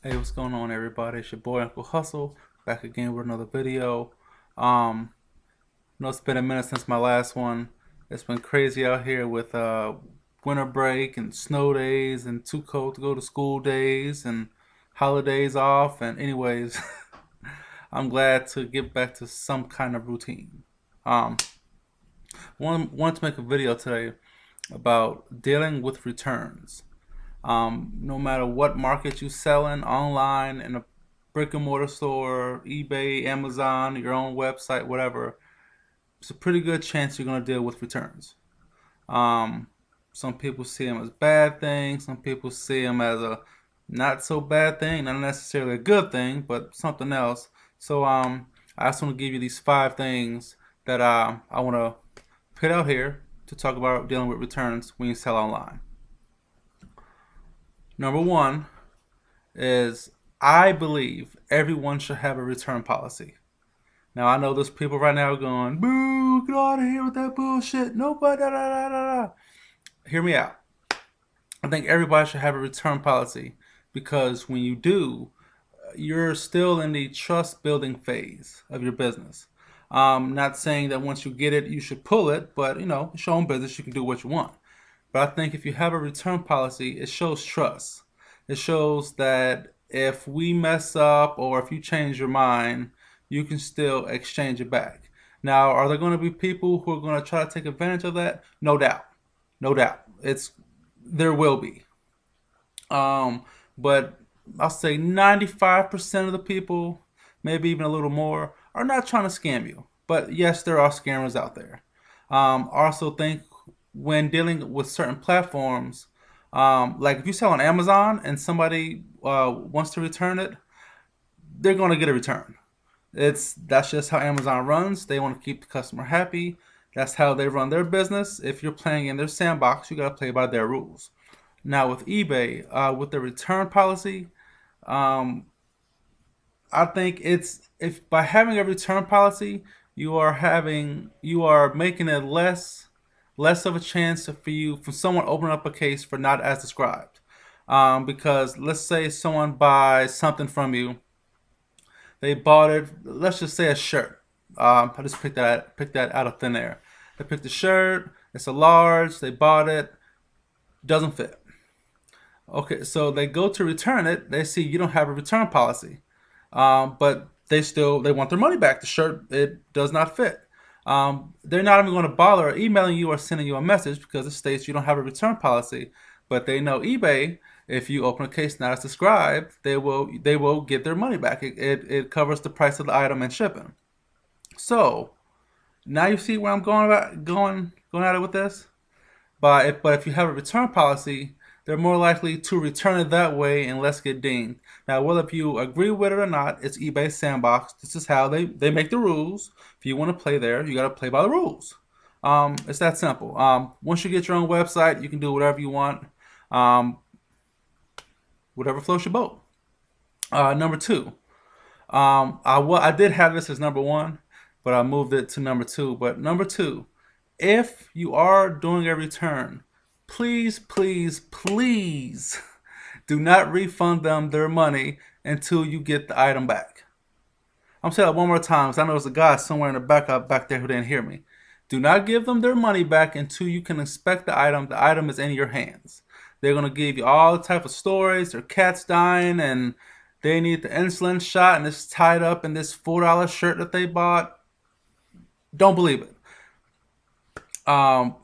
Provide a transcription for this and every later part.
Hey, what's going on, everybody? It's your boy Uncle Hustle back again with another video. Um, I know it's been a minute since my last one. It's been crazy out here with winter break and snow days and too cold to go to school days and holidays off. And anyways, I'm glad to get back to some kind of routine. Um, wanted to make a video today about dealing with returns. No matter what market you sell in, online, in a brick and mortar store, eBay, Amazon, your own website, whatever, it's a pretty good chance you're going to deal with returns. Um, some people see them as bad things. Some people see them as a not so bad thing, not necessarily a good thing, but something else. So I just want to give you these 5 things that I want to put out here to talk about dealing with returns when you sell online. Number one is I believe everyone should have a return policy. Now I know there's people right now going, "Boo! Get out of here with that bullshit! Nobody!" Da, da, da, da, da. Hear me out. I think everybody should have a return policy because when you do, you're still in the trust building phase of your business. Not saying that once you get it, you should pull it, but it's your own business. You can do what you want. But I think if you have a return policy, it shows trust. It shows that if we mess up or if you change your mind, you can still exchange it back. Now, are there going to be people who are going to try to take advantage of that? No doubt. No doubt. There will be. But I'll say 95% of the people, maybe even a little more, are not trying to scam you. But yes, there are scammers out there. I also think when dealing with certain platforms, like if you sell on Amazon and somebody wants to return it, they're going to get a return. That's just how Amazon runs. They want to keep the customer happy. That's how they run their business. If you're playing in their sandbox, you got to play by their rules. Now with eBay, with the return policy, um, I think it's if by having a return policy, you are making it less of a chance for someone opening up a case for not as described. Because let's say someone buys something from you, they bought it. Let's just say a shirt. I just picked that out of thin air. They picked a shirt. It's a large. They bought it. Doesn't fit. Okay, so they go to return it. They see you don't have a return policy, but they want their money back. The shirt, it does not fit. They're not even going to bother emailing you or sending you a message because it states you don't have a return policy. But they know eBay. If you open a case not as described, they will get their money back. It covers the price of the item and shipping. So now you see where I'm going at it with this. But if you have a return policy, they're more likely to return it that way and less get dinged. Now, whether if you agree with it or not, it's eBay sandbox. This is how they make the rules. If you want to play there, you got to play by the rules. It's that simple. Once you get your own website, you can do whatever you want, um, whatever floats your boat. Number two, I did have this as number one, but I moved it to number two. But number two, if you are doing a return, please, please, please do not refund them their money until you get the item back. I'm saying that one more time because I know there's a guy somewhere in the back there who didn't hear me. Do not give them their money back until you can inspect the item. The item is in your hands. They're gonna give you all type of stories. Their cat's dying and they need the insulin shot and it's tied up in this $4 shirt that they bought. Don't believe it.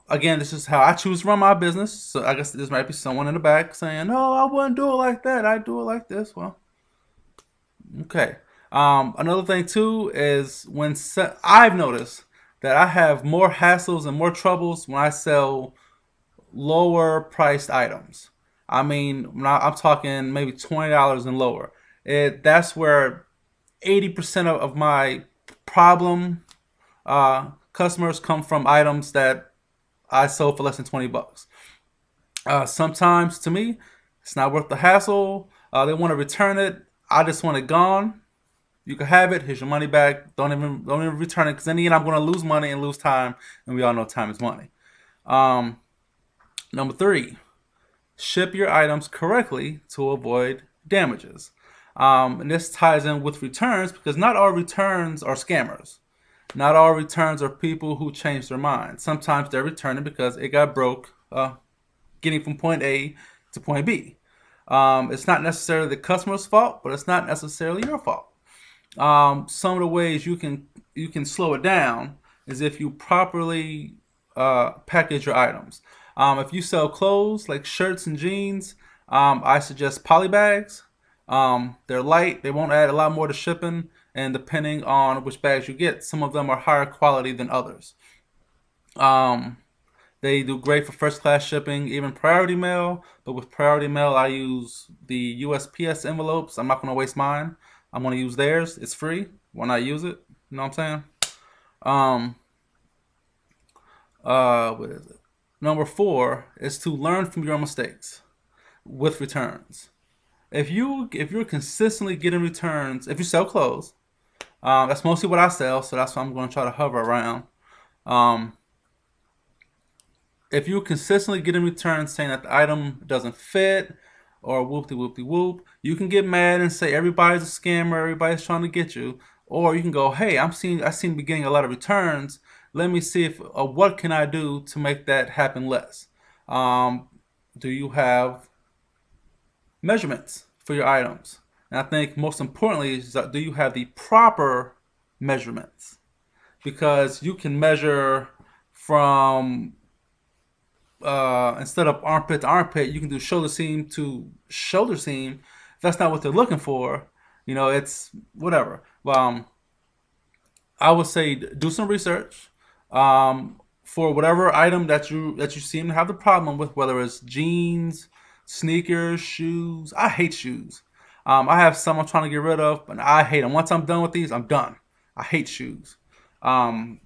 Again, this is how I choose to run my business. So I guess there might be someone in the back saying, "No, I wouldn't do it like that. I do it like this." Well, okay. Another thing too is I've noticed that I have more hassles and more troubles when I sell lower priced items. I mean, I'm talking maybe $20 and lower. That's where 80% of my problem customers come from items that I sold for less than 20 bucks. Sometimes to me, it's not worth the hassle. They want to return it. I just want it gone. You can have it. Here's your money back. Don't even return it because in the end I'm going to lose money and lose time, and we all know time is money. Um, Number three, ship your items correctly to avoid damages. And this ties in with returns because not all returns are scammers. Not all returns are people who change their mind. Sometimes they're returning because it got broke getting from point A to point B. It's not necessarily the customer's fault, but it's not necessarily your fault. Some of the ways you can slow it down is if you properly package your items. If you sell clothes like shirts and jeans, I suggest poly bags. They're light, they won't add a lot more to shipping, and depending on which bags you get, some of them are higher quality than others. They do great for first class shipping, even priority mail. But with priority mail, I use the USPS envelopes. I'm not going to waste mine. I'm going to use theirs. It's free. Why not use it? You know what I'm saying? What is it? Number 4 is to learn from your mistakes with returns. If you're consistently getting returns, if you sell clothes, that's mostly what I sell, so that's what I'm going to try to hover around. If you're consistently getting returns saying that the item doesn't fit or whoop-de-whoop-de-whoop, you can get mad and say everybody's a scammer, everybody's trying to get you. Or you can go, hey, I seem to be getting a lot of returns. Let me see if what can I do to make that happen less. Do you have measurements for your items? And I think most importantly is that do you have the proper measurements? Because you can measure from instead of armpit to armpit, you can do shoulder seam to shoulder seam. If that's not what they're looking for, you know, it's whatever. I would say do some research for whatever item that you seem to have the problem with, whether it's jeans, sneakers, shoes. I hate shoes. I have some I'm trying to get rid of, but I hate them. Once I'm done with these, I'm done. I hate shoes. I'm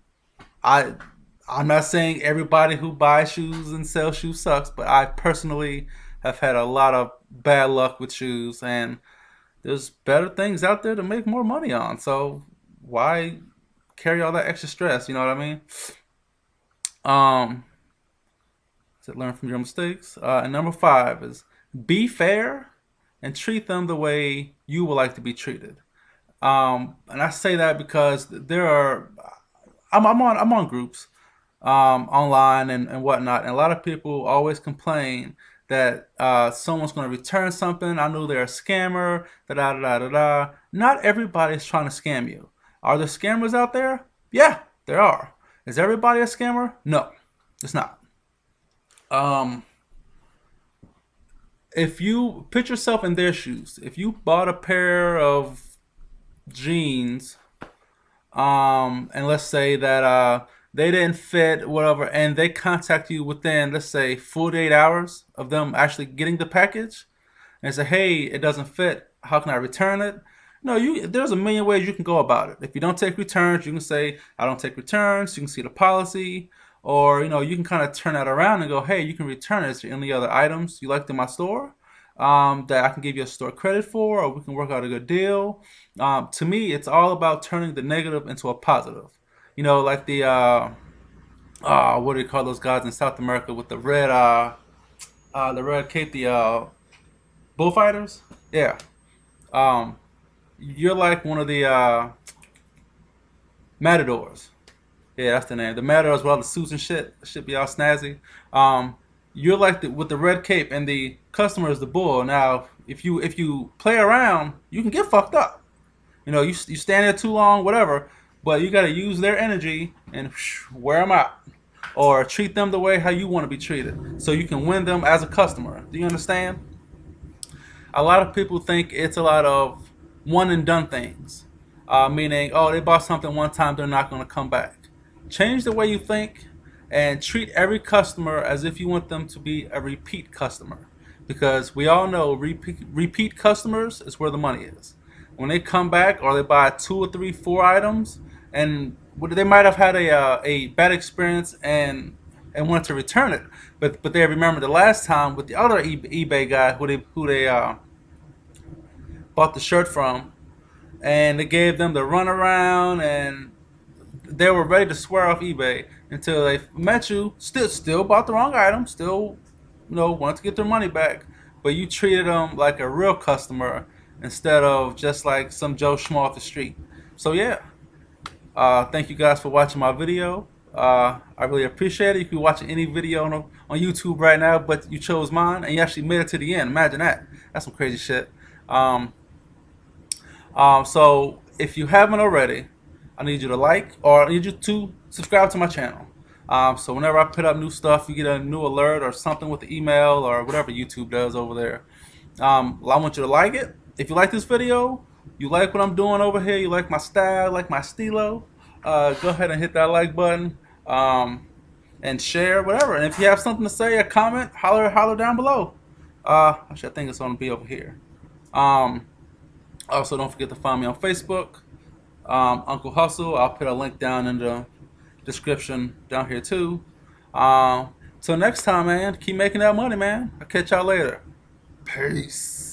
not saying everybody who buys shoes and sells shoes sucks, but I personally have had a lot of bad luck with shoes, and there's better things out there to make more money on. So why carry all that extra stress? You know what I mean? So learn from your mistakes. And number 5 is be fair and treat them the way you would like to be treated. And I say that because I'm on groups online and whatnot, and a lot of people always complain that someone's going to return something. I know they're a scammer. Da da da da da. Not everybody's trying to scam you. Are there scammers out there? Yeah, there are. Is everybody a scammer? No, it's not. If you put yourself in their shoes, if you bought a pair of jeans, and let's say that they didn't fit, whatever, and they contact you within, let's say, 48 hours of them actually getting the package, and say, hey, it doesn't fit, how can I return it? No, there's a million ways you can go about it. If you don't take returns, you can say, I don't take returns. You can see the policy. Or, you know, you can kind of turn that around and go, hey, you can return it. Is there any other items you liked in my store that I can give you a store credit for, or we can work out a good deal? To me, it's all about turning the negative into a positive. You know, like the, what do you call those guys in South America with the red cape, the bullfighters? Yeah. You're like one of the matadors. Yeah, that's the name. The matadors with all the suits and shit. Should be all snazzy. You're like with the red cape, and the customer is the bull. Now, if you play around, you can get fucked up. You know, you stand there too long, whatever. But you got to use their energy and wear them out, or treat them the way how you want to be treated, so you can win them as a customer. Do you understand? A lot of people think it's a lot of one and done things, meaning, oh, they bought something one time, they're not going to come back. Change the way you think and treat every customer as if you want them to be a repeat customer, because we all know repeat customers is where the money is. When they come back or they buy 2 or 3, 4 items, and they might have had a bad experience and wanted to return it, but they remember the last time with the other eBay guy who they bought the shirt from, and they gave them the runaround, and they were ready to swear off eBay until they met you. Still bought the wrong item, still, you know, wanted to get their money back, but you treated them like a real customer, instead of just like some Joe Schmo off the street. So yeah, thank you guys for watching my video. I really appreciate it. You can be watching any video on YouTube right now, but you chose mine and you actually made it to the end. Imagine that. That's some crazy shit. Um, so if you haven't already, I need you to like, or I need you to subscribe to my channel. So whenever I put up new stuff, you get a new alert or something with the email or whatever YouTube does over there. Well, I want you to like it. If you like this video, you like what I'm doing over here, you like my style, like my stilo, go ahead and hit that like button, and share, whatever. And if you have something to say, a comment, holler down below. Actually, I think it's going to be over here. Also, don't forget to find me on Facebook, Uncle Hustle. I'll put a link down in the description down here too. Till next time, man. Keep making that money, man. I'll catch y'all later. Peace.